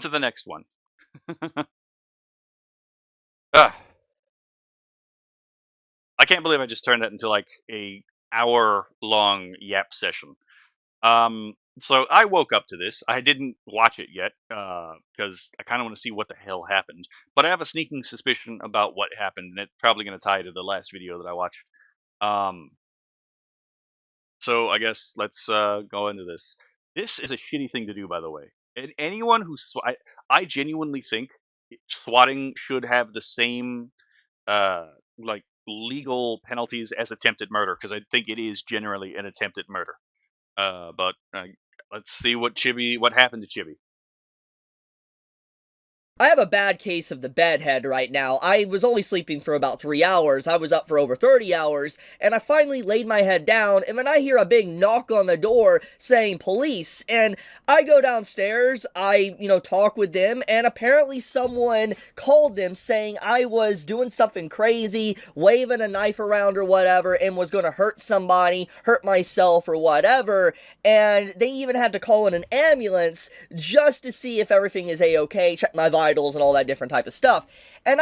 To the next one. Ah, I can't believe I just turned that into like a hour long yap session. So I woke up to this. I didn't watch it yet because I kind of want to see what the hell happened. But I have a sneaking suspicion about what happened, and it's probably going to tie to the last video that I watched. Um, so I guess let's go into this. This is a shitty thing to do, by the way. And anyone I genuinely think swatting should have the same like legal penalties as attempted murder because I think it is generally an attempted murder. But let's see what happened to Chibi. I have a bad case of the bedhead right now. I was only sleeping for about 3 hours. I was up for over 30 hours, and I finally laid my head down, and then I hear a big knock on the door saying police, and I go downstairs, talk with them, and apparently someone called them saying I was doing something crazy, waving a knife around or whatever, and was gonna hurt somebody, hurt myself or whatever, and they even had to call in an ambulance just to see if everything is a-okay, check my vitals and all that different type of stuff. And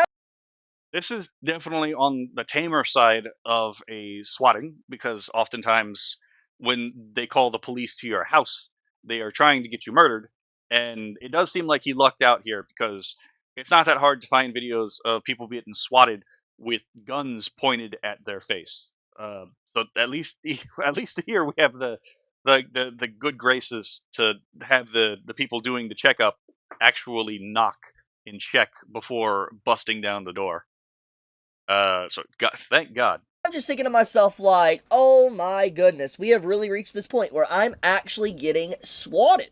This is definitely on the tamer side of a swatting because oftentimes when they call the police to your house, they are trying to get you murdered. And it does seem like he lucked out here because it's not that hard to find videos of people getting swatted with guns pointed at their face. So at least at least here we have the good graces to have the people doing the checkup actually knock and check before busting down the door. Thank God. I'm just thinking to myself, like, oh my goodness, we have really reached this point where I'm actually getting swatted.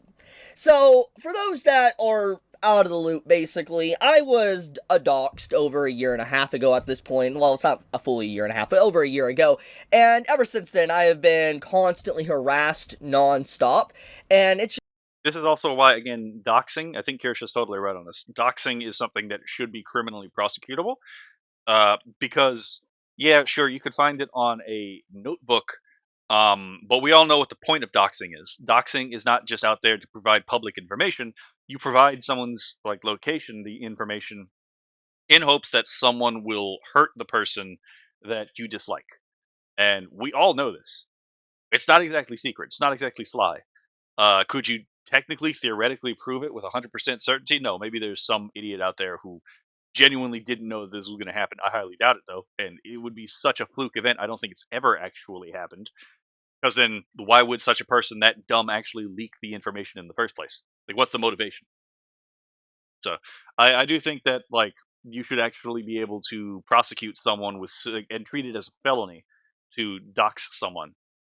So, for those that are out of the loop, basically, I was doxxed over a year and a half ago at this point. Well, it's not a full year and a half, but over a year ago. And ever since then, I have been constantly harassed nonstop. And it's This is also why, again, doxing. I think Kirsha's totally right on this. Doxing is something that should be criminally prosecutable. Because, yeah, sure, you could find it on a notebook. But we all know what the point of doxing is. Doxing is not just out there to provide public information. You provide someone's like location, the information, in hopes that someone will hurt the person that you dislike. And we all know this. It's not exactly secret. It's not exactly sly. Could you technically, theoretically prove it with 100% certainty? No, maybe there's some idiot out there who genuinely didn't know this was going to happen. I highly doubt it, though. And it would be such a fluke event. I don't think it's ever actually happened. Because then, why would such a person that dumb actually leak the information in the first place? Like, what's the motivation? So, I do think that, like, you should actually be able to prosecute someone and treat it as a felony to dox someone.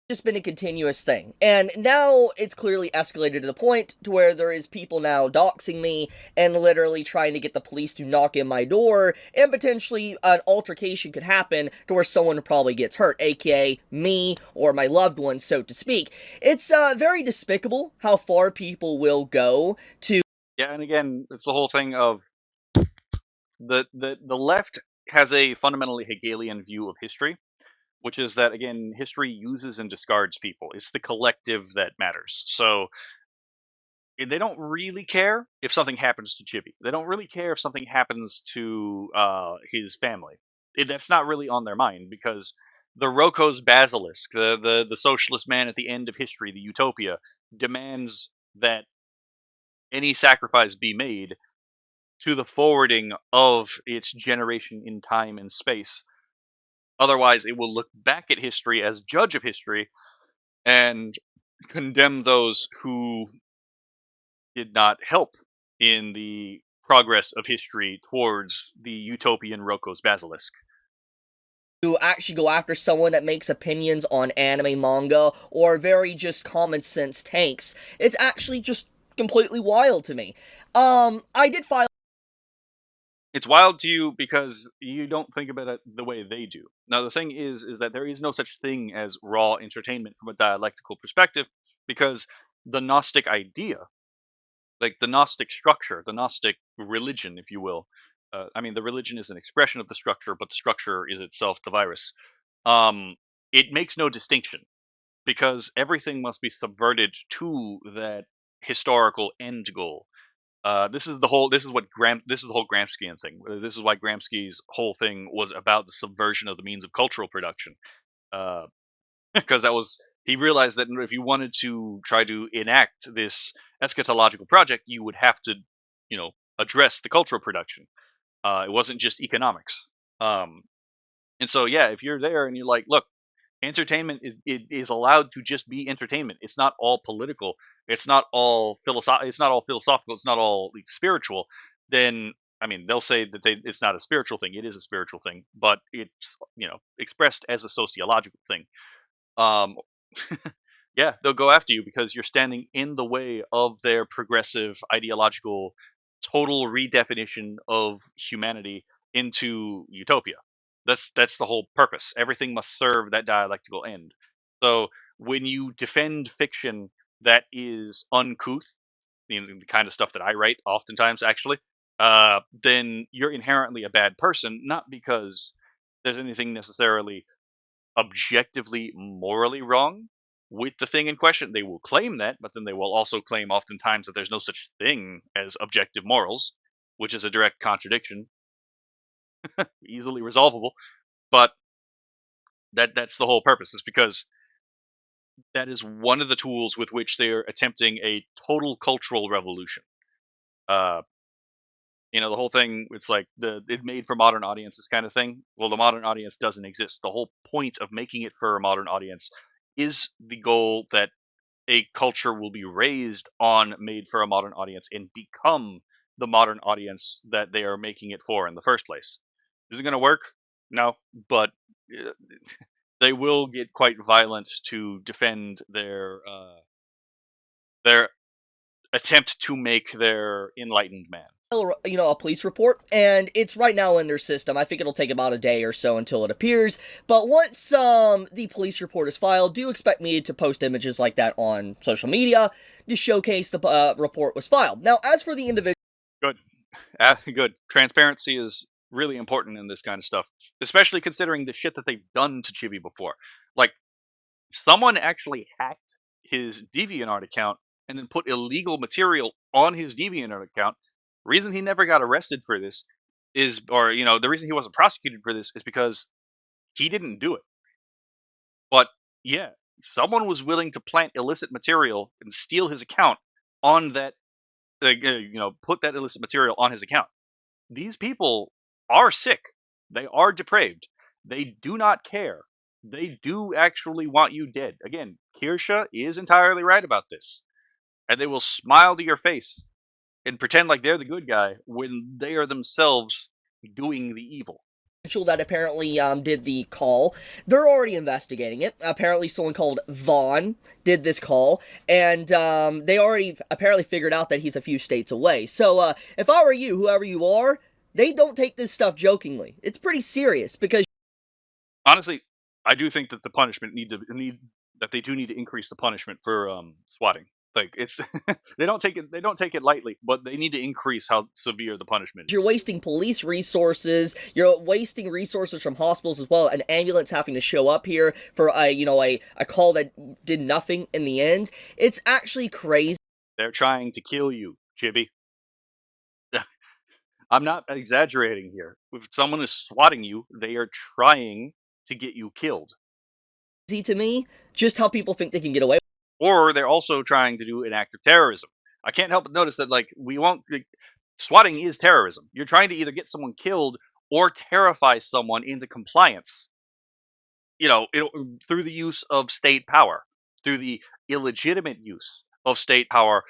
just been a continuous thing. And now it's clearly escalated to the point to where there is people now doxing me and literally trying to get the police to knock in my door, and potentially an altercation could happen to where someone probably gets hurt, aka me or my loved ones, so to speak. It's very despicable how far people will go to. Yeah, and again, it's the whole thing of the left has a fundamentally Hegelian view of history, which is that again, history uses and discards people. It's the collective that matters. So they don't really care if something happens to Chibi. They don't really care if something happens to his family. That's not really on their mind because the Roko's basilisk, the socialist man at the end of history, the utopia, demands that any sacrifice be made to the forwarding of its generation in time and space. Otherwise, it will look back at history as judge of history and condemn those who did not help in the progress of history towards the utopian Roko's basilisk. To actually go after someone that makes opinions on anime, manga, or very just common sense tanks. It's actually just completely wild to me. I did file. It's wild to you because you don't think about it the way they do. Now, the thing is that there is no such thing as raw entertainment from a dialectical perspective because the Gnostic idea, like the Gnostic structure, the Gnostic religion, if you will. I mean, the religion is an expression of the structure, but the structure is itself the virus. It makes no distinction because everything must be subverted to that historical end goal. This is the whole Gramscian thing. This is why Gramsci's whole thing was about the subversion of the means of cultural production. Uh, because that was he realized that if you wanted to try to enact this eschatological project, you would have to, address the cultural production. It wasn't just economics. Um, and so, yeah, if you're there and you're like, look, entertainment is allowed to just be entertainment. It's not all political. It's not all philosophical. It's not all philosophical. It's not all like, spiritual. Then I mean, they'll say that it's not a spiritual thing. It is a spiritual thing, but it's expressed as a sociological thing. Um, yeah, they'll go after you because you're standing in the way of their progressive ideological total redefinition of humanity into utopia. That's the whole purpose. Everything must serve that dialectical end. So when you defend fiction that is uncouth, the kind of stuff that I write oftentimes actually, then you're inherently a bad person, not because there's anything necessarily objectively morally wrong with the thing in question. They will claim that, but then they will also claim oftentimes that there's no such thing as objective morals, which is a direct contradiction, easily resolvable. But that's the whole purpose, is because that is one of the tools with which they're attempting a total cultural revolution. Uh, the whole thing, it's like it made for modern audiences kind of thing. Well, the modern audience doesn't exist. The whole point of making it for a modern audience is the goal that a culture will be raised on, made for a modern audience, and become the modern audience that they are making it for in the first place. Is it going to work? No, but uh, they will get quite violent to defend their attempt to make their enlightened man. A police report, and it's right now in their system. I think it'll take about a day or so until it appears. But once the police report is filed, do expect me to post images like that on social media to showcase the report was filed. Now, as for the individual, Good, good. Transparency is really important in this kind of stuff, especially considering the shit that they've done to Chibi before. Like, someone actually hacked his DeviantArt account and then put illegal material on his DeviantArt account. Reason he never got arrested for this is, or the reason he wasn't prosecuted for this is because he didn't do it. But yeah, someone was willing to plant illicit material and steal his account on that, put that illicit material on his account. These people are sick. They are depraved. They do not care. They do actually want you dead. Again, Kirsha is entirely right about this. And they will smile to your face and pretend like they're the good guy when they are themselves doing the evil. that apparently did the call, they're already investigating it. Apparently, someone called Vaughn did this call, and they already apparently figured out that he's a few states away. So, if I were you, whoever you are, they don't take this stuff jokingly. It's pretty serious because Honestly, I do think that the punishment that they do need to increase the punishment for swatting. Like, it's they don't take it lightly, but they need to increase how severe the punishment you're is. wasting police resources, you're wasting resources from hospitals as well, an ambulance having to show up here for a call that did nothing in the end. It's actually crazy. They're trying to kill you, Chibi. I'm not exaggerating here. If someone is swatting you, they are trying to get you killed. To me, just how people think they can get away. Or they're also trying to do an act of terrorism. I can't help but notice that, like, we won't. Like, swatting is terrorism. You're trying to either get someone killed or terrify someone into compliance. Through the use of state power, through the illegitimate use of state power,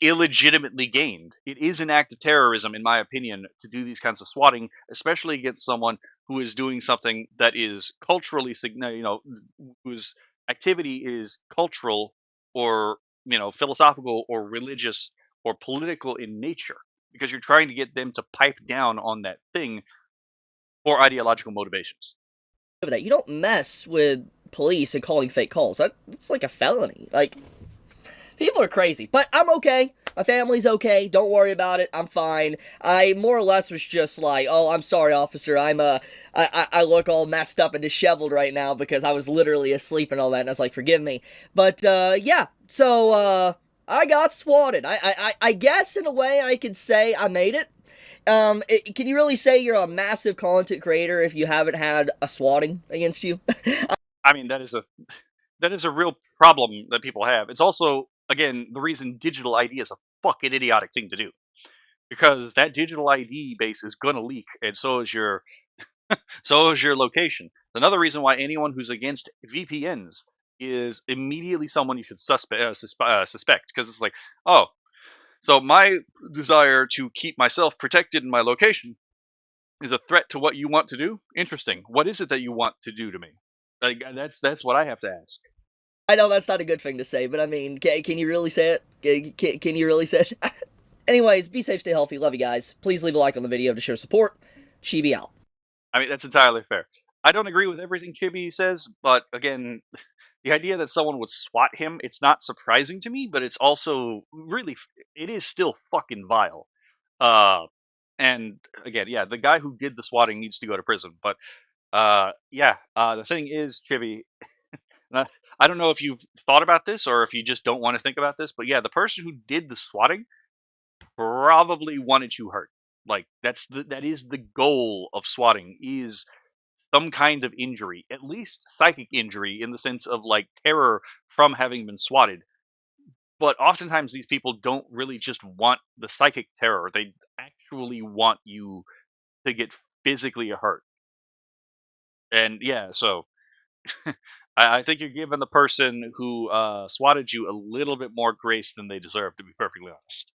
illegitimately gained. It is an act of terrorism, in my opinion, to do these kinds of swatting, especially against someone who is doing something that is culturally, whose activity is cultural or philosophical or religious or political in nature, because you're trying to get them to pipe down on that thing for ideological motivations. That you don't mess with police and calling fake calls. That's like a felony. Like, people are crazy, but I'm okay. My family's okay. Don't worry about it. I'm fine. I more or less was just like, oh, I'm sorry, officer. I look all messed up and disheveled right now because I was literally asleep and all that. And I was like, forgive me. But yeah. So I got swatted. I guess in a way I could say I made it. Can you really say you're a massive content creator if you haven't had a swatting against you? I mean, that is a real problem that people have. It's also, again, the reason digital ID is a fucking idiotic thing to do, because that digital ID base is gonna leak, and so is your location. Another reason why anyone who's against VPNs is immediately someone you should suspect, because it's like, oh, so my desire to keep myself protected in my location is a threat to what you want to do. Interesting. What is it that you want to do to me? Like, that's what I have to ask. I know that's not a good thing to say, but I mean, can you really say it? Can you really say it? Anyways, be safe, stay healthy. Love you guys. Please leave a like on the video to show support. Chibi out. I mean, that's entirely fair. I don't agree with everything Chibi says, but again, the idea that someone would swat him, it's not surprising to me, but it's also really, it is still fucking vile. Uh, and again, yeah, the guy who did the swatting needs to go to prison. But yeah, the thing is, Chibi, uh, I don't know if you've thought about this or if you just don't want to think about this, but yeah, the person who did the swatting probably wanted you hurt. Like that is the goal of swatting, is some kind of injury, at least psychic injury in the sense of like terror from having been swatted. But oftentimes these people don't really just want the psychic terror. They actually want you to get physically hurt. And yeah, so I think you're giving the person who swatted you a little bit more grace than they deserve, to be perfectly honest.